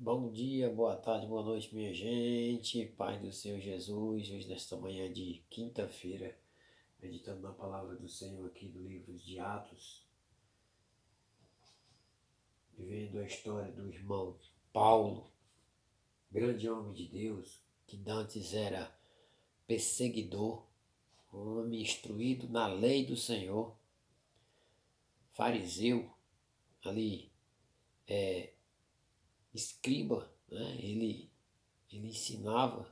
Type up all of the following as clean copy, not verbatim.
Bom dia, boa tarde, boa noite, minha gente. Paz do Senhor Jesus. Hoje, nesta manhã de quinta-feira, meditando na palavra do Senhor aqui do livro de Atos, vivendo a história do irmão Paulo, grande homem de Deus, que dantes era perseguidor, um homem instruído na lei do Senhor, fariseu, ali, escriba, né? Ele ensinava,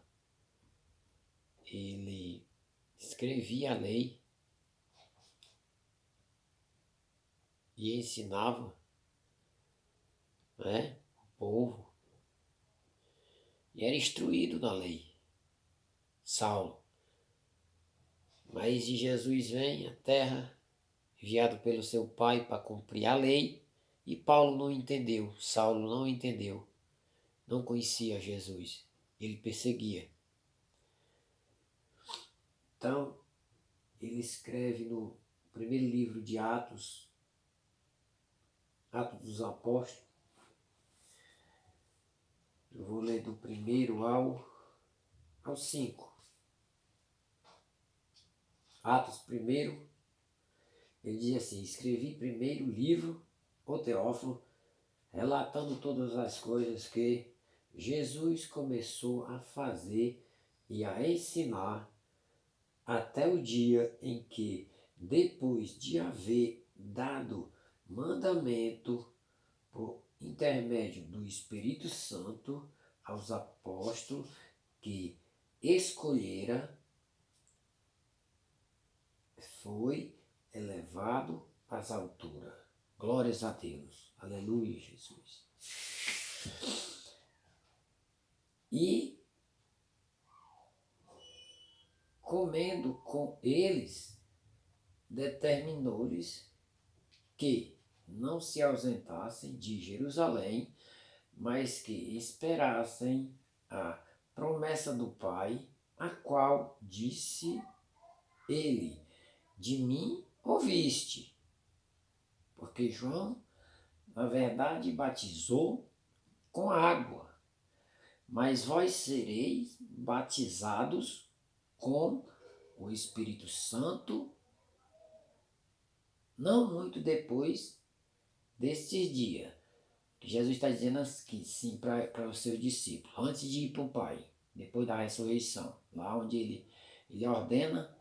ele escrevia a lei e ensinava, né, o povo, e era instruído na lei, Saulo. Mas Jesus vem à terra, enviado pelo seu pai para cumprir a lei, e Paulo não entendeu, Saulo não entendeu, não conhecia Jesus, ele perseguia. Então, ele escreve no primeiro livro de Atos, Atos dos Apóstolos. Eu vou ler do primeiro ao 5. Atos primeiro, ele diz assim: escrevi primeiro o livro, o Teófilo, relatando todas as coisas que Jesus começou a fazer e a ensinar até o dia em que, depois de haver dado mandamento por intermédio do Espírito Santo aos apóstolos que escolhera, foi elevado às alturas. Glórias a Deus. Aleluia, Jesus. E comendo com eles, determinou-lhes que não se ausentassem de Jerusalém, mas que esperassem a promessa do Pai, a qual disse ele: de mim ouviste. Porque João, na verdade, batizou com água, mas vós sereis batizados com o Espírito Santo, não muito depois destes dias. Que Jesus está dizendo aqui, sim, para os seus discípulos, antes de ir para o Pai, depois da ressurreição, lá onde ele ordena: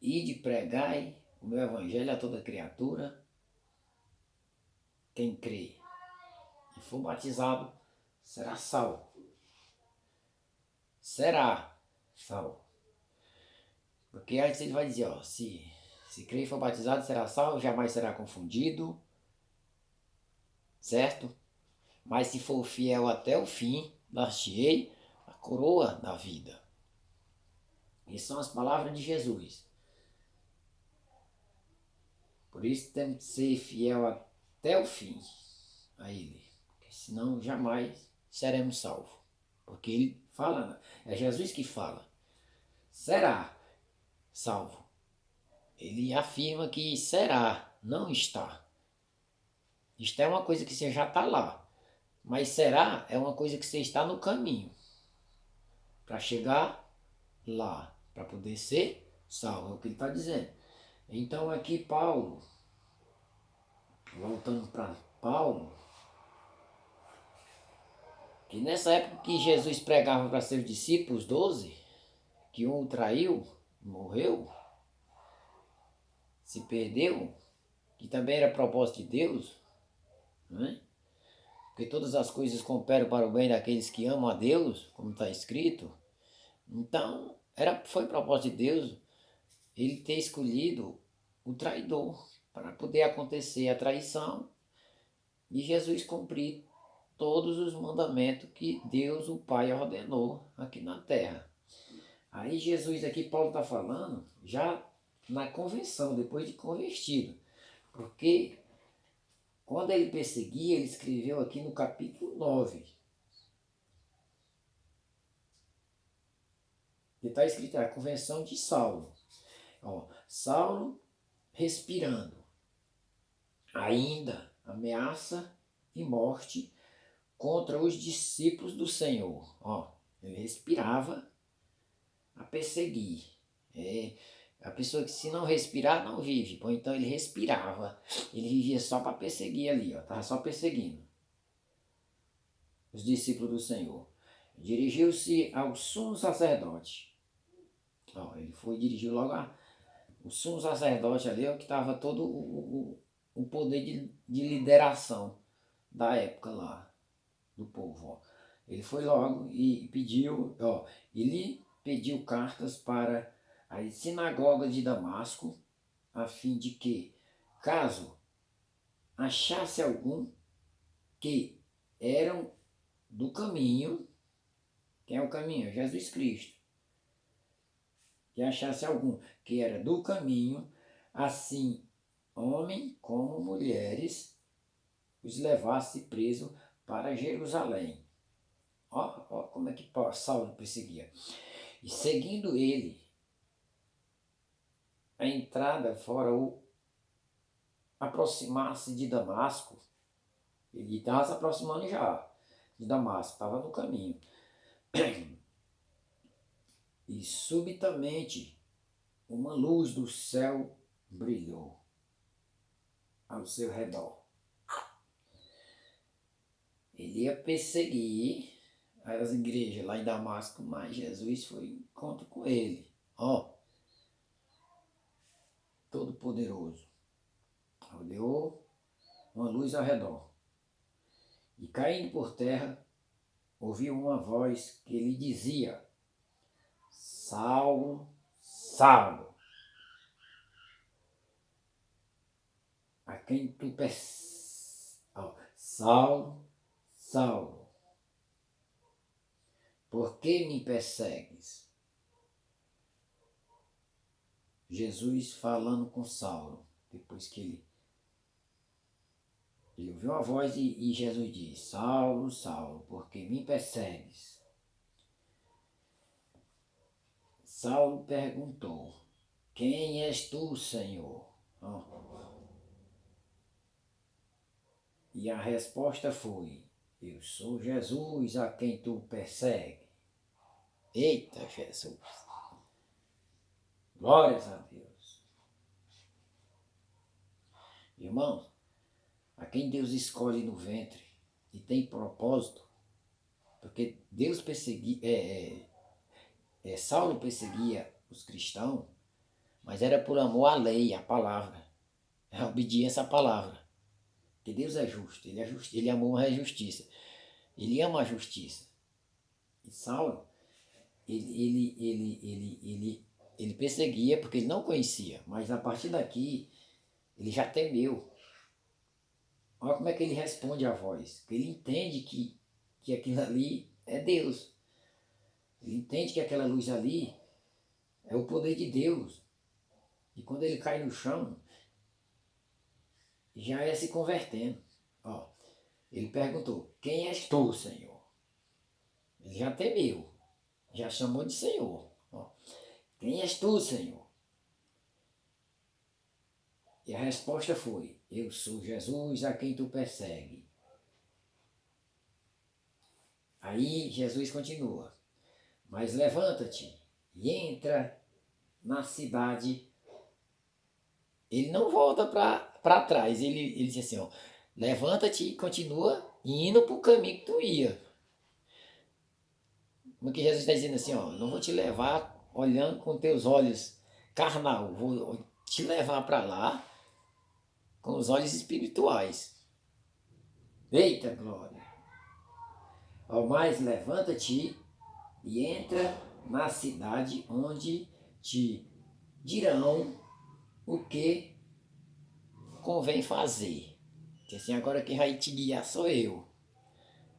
ide pregai o meu evangelho a toda criatura. Quem crê e for batizado será salvo. Será salvo. Porque antes ele vai dizer, ó, se crê e for batizado será salvo, jamais será confundido, certo? Mas se for fiel até o fim, dar-te-ei a coroa da vida. Essas são as palavras de Jesus. Por isso temos que ser fiel até o fim a Ele, porque senão jamais seremos salvos. Porque Ele fala, é Jesus que fala, será salvo. Ele afirma que será, não está. Isto é uma coisa que você já está lá, mas será é uma coisa que você está no caminho para chegar lá, para poder ser salvo, é o que ele está dizendo. Então aqui Paulo, voltando para Paulo, que nessa época que Jesus pregava para seus discípulos, 12, que um o traiu, morreu, se perdeu, que também era propósito de Deus, né? Porque todas as coisas cooperam para o bem daqueles que amam a Deus, como está escrito. Então, foi propósito de Deus ele ter escolhido o traidor para poder acontecer a traição e Jesus cumprir todos os mandamentos que Deus, o Pai, ordenou aqui na terra. Aí Jesus aqui, Paulo está falando, já na convenção, depois de convertido. Porque quando ele perseguia, ele escreveu aqui no capítulo 9. E está escrito a convenção de Saulo. Ó, Saulo respirando. Ainda ameaça e morte contra os discípulos do Senhor. Ó, ele respirava a perseguir. A pessoa que se não respirar não vive. Pô, então ele respirava. Ele vivia só para perseguir ali, ó. Estava só perseguindo os discípulos do Senhor. Dirigiu-se ao sumo sacerdote. Ó, ele dirigiu logo o sumo sacerdote ali, ó, que estava todo o poder de lideração da época lá, do povo. Ó. Ele foi logo e pediu, ó, ele pediu cartas para as sinagogas de Damasco, a fim de que, caso achasse algum que eram do caminho, quem é o caminho? Jesus Cristo. Que achasse algum que era do caminho, assim, homem como mulheres, os levasse preso para Jerusalém. Ó como é que Saulo perseguia. E seguindo ele, a entrada fora o aproximar-se de Damasco, ele estava se aproximando já de Damasco, estava no caminho. E subitamente uma luz do céu brilhou ao seu redor. Ele ia perseguir as igrejas lá em Damasco, mas Jesus foi em encontro com ele. Ó, Todo-Poderoso. Olhou uma luz ao redor. E caindo por terra, ouviu uma voz que lhe dizia: Saulo, Saulo, a quem tu persegues? Saulo, Saulo, por que me persegues? Jesus falando com Saulo, depois que ele ouviu a voz e Jesus diz: Saulo, Saulo, por que me persegues? Saulo perguntou: Quem és tu, Senhor? E a resposta foi: Eu sou Jesus a quem tu persegue. Eita, Jesus! Glórias a Deus! Irmãos, a quem Deus escolhe no ventre e tem propósito, porque Deus Saulo perseguia os cristãos, mas era por amor à lei, à palavra, a obediência à palavra. Porque Deus é justo, ele amou a justiça, ele ama a justiça. E Saulo, ele perseguia porque ele não conhecia, mas a partir daqui ele já temeu. Olha como é que ele responde à voz, porque ele entende que aquilo ali é Deus. Ele entende que aquela luz ali é o poder de Deus. E quando ele cai no chão, já é se convertendo. Ó, ele perguntou: Quem és tu, Senhor? Ele já temeu, já chamou de Senhor. Ó, quem és tu, Senhor? E a resposta foi: Eu sou Jesus a quem tu persegue. Aí Jesus continua: Mas levanta-te e entra na cidade. Ele não volta para trás, ele diz assim: ó, levanta-te e continua indo para o caminho que tu ia. Como que Jesus está dizendo assim: ó, não vou te levar olhando com teus olhos carnal, vou te levar para lá com os olhos espirituais. Eita glória! Ó, mas levanta-te e entra na cidade onde te dirão o que convém fazer. Porque assim, agora quem vai te guiar sou eu.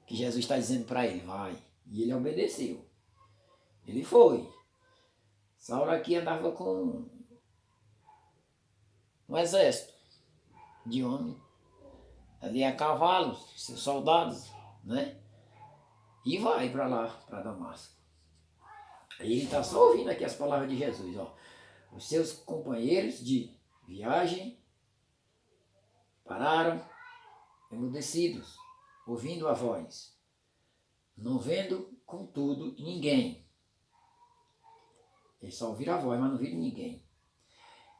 Que Jesus está dizendo para ele: vai. E ele obedeceu. Ele foi. Saulo aqui andava com um exército de homens, ali a cavalos, seus soldados, né? E vai para lá, para Damasco. E ele está só ouvindo aqui as palavras de Jesus, ó. Os seus companheiros de viagem pararam emudecidos, ouvindo a voz, não vendo, contudo, ninguém. Eles só ouviram a voz, mas não viram ninguém.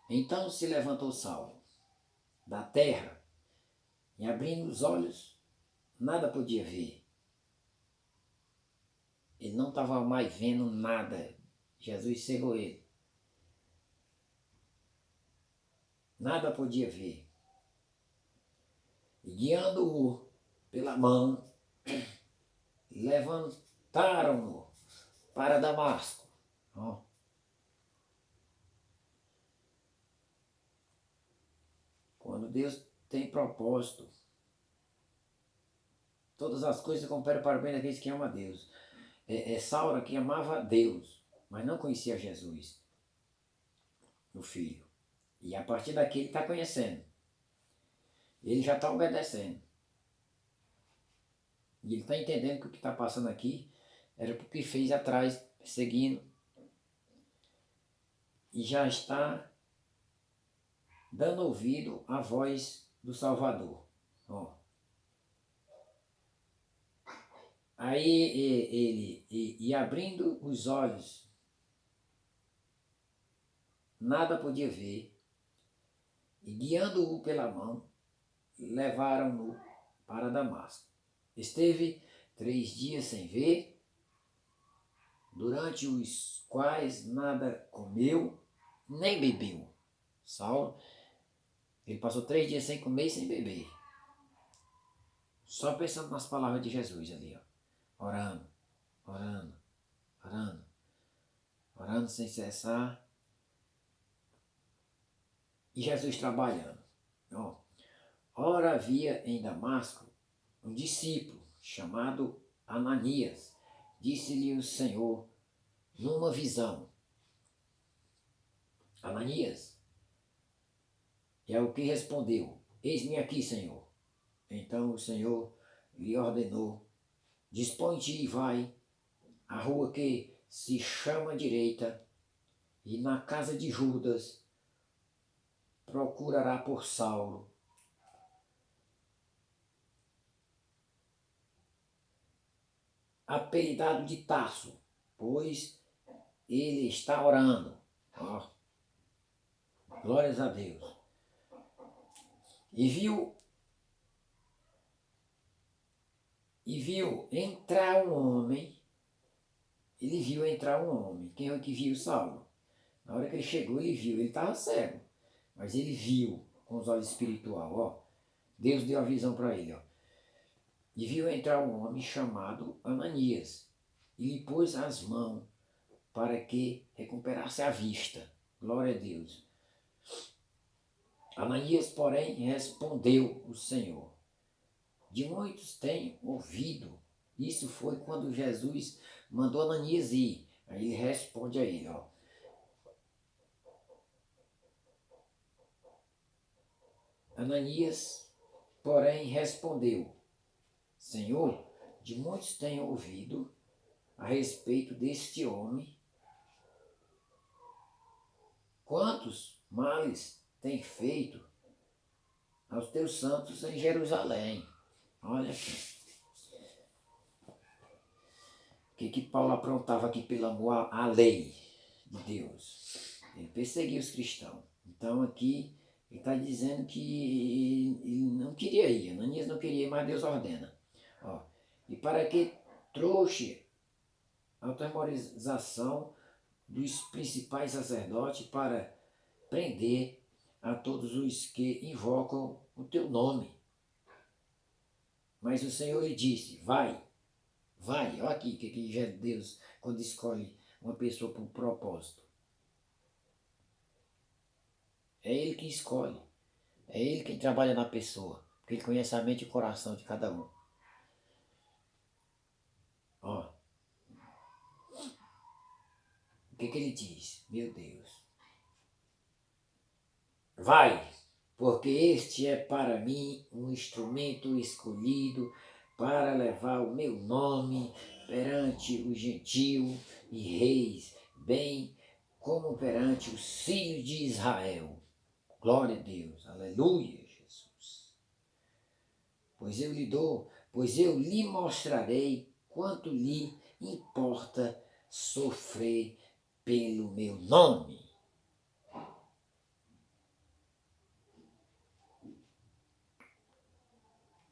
Então se levantou Saulo da terra e, abrindo os olhos, nada podia ver. Ele não estava mais vendo nada. Jesus cegou ele. Nada podia ver. E guiando-o pela mão, levantaram-no para Damasco. Ó. Quando Deus tem propósito, todas as coisas cooperam para o bem daqueles que amam a Deus. Saulo aqui amava Deus, mas não conhecia Jesus, o Filho. E a partir daqui ele está conhecendo. Ele já está obedecendo. E ele está entendendo que o que está passando aqui era porque fez atrás, seguindo. E já está dando ouvido à voz do Salvador. Ó. Aí ele abrindo os olhos, nada podia ver, e guiando-o pela mão, levaram-no para Damasco. Esteve 3 dias sem ver, durante os quais nada comeu, nem bebeu. Saulo, ele passou 3 dias sem comer e sem beber. Só pensando nas palavras de Jesus ali, ó. Orando, orando, orando, orando sem cessar. E Jesus trabalhando. Ó. Ora havia em Damasco um discípulo chamado Ananias. Disse-lhe o Senhor numa visão: Ananias. É o que respondeu: Eis-me aqui, Senhor. Então o Senhor lhe ordenou: dispõe-te e vai à rua que se chama direita, e na casa de Judas procurará por Saulo, apelidado de Tarso, pois ele está orando. Ó, glórias a Deus. E viu entrar um homem. Ele viu entrar um homem. Quem é o que viu? Saulo. Na hora que ele chegou, ele viu. Ele estava cego, mas ele viu com os olhos espirituais. Ó. Deus deu a visão para ele. Ó. E viu entrar um homem chamado Ananias. E lhe pôs as mãos para que recuperasse a vista. Glória a Deus. Ananias, porém, respondeu o Senhor: de muitos tenho ouvido. Isso foi quando Jesus mandou Ananias ir. Aí ele responde a ele, ó. Ananias, porém, respondeu: Senhor, de muitos tenho ouvido a respeito deste homem. Quantos males tem feito aos teus santos em Jerusalém? Olha aqui. O que Paulo aprontava aqui pelo amor à lei de Deus? Ele perseguia os cristãos. Então aqui ele está dizendo que ele não queria ir. Ananias não queria ir, mas Deus ordena. Ó, e para que trouxe a automorização dos principais sacerdotes para prender a todos os que invocam o teu nome. Mas o Senhor lhe disse: vai, vai. Olha aqui que já Deus, quando escolhe uma pessoa por um propósito. É Ele que escolhe. É Ele quem trabalha na pessoa. Porque Ele conhece a mente e o coração de cada um. Ó. O que Ele diz? Meu Deus. Vai, porque este é para mim um instrumento escolhido para levar o meu nome perante os gentios e reis, bem como perante os filhos de Israel. Glória a Deus, aleluia, Jesus. pois eu lhe mostrarei quanto lhe importa sofrer pelo meu nome.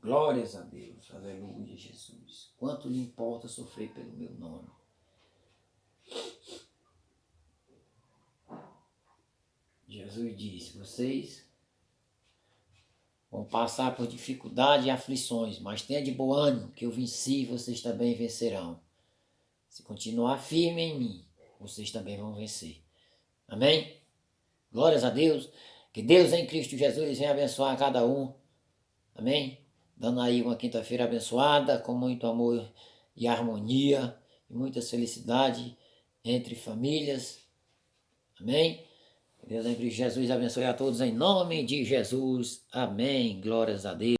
Glórias a Deus, aleluia, Jesus. Quanto lhe importa sofrer pelo meu nome. Jesus disse, vocês vão passar por dificuldade e aflições, mas tenha de bom ânimo, que eu venci, vocês também vencerão. Se continuar firme em mim, vocês também vão vencer. Amém? Glórias a Deus. Que Deus em Cristo Jesus venha abençoar cada um. Amém? Dando aí uma quinta-feira abençoada, com muito amor e harmonia, e muita felicidade entre famílias. Amém? Que Deus em Cristo Jesus abençoe a todos em nome de Jesus. Amém. Glórias a Deus.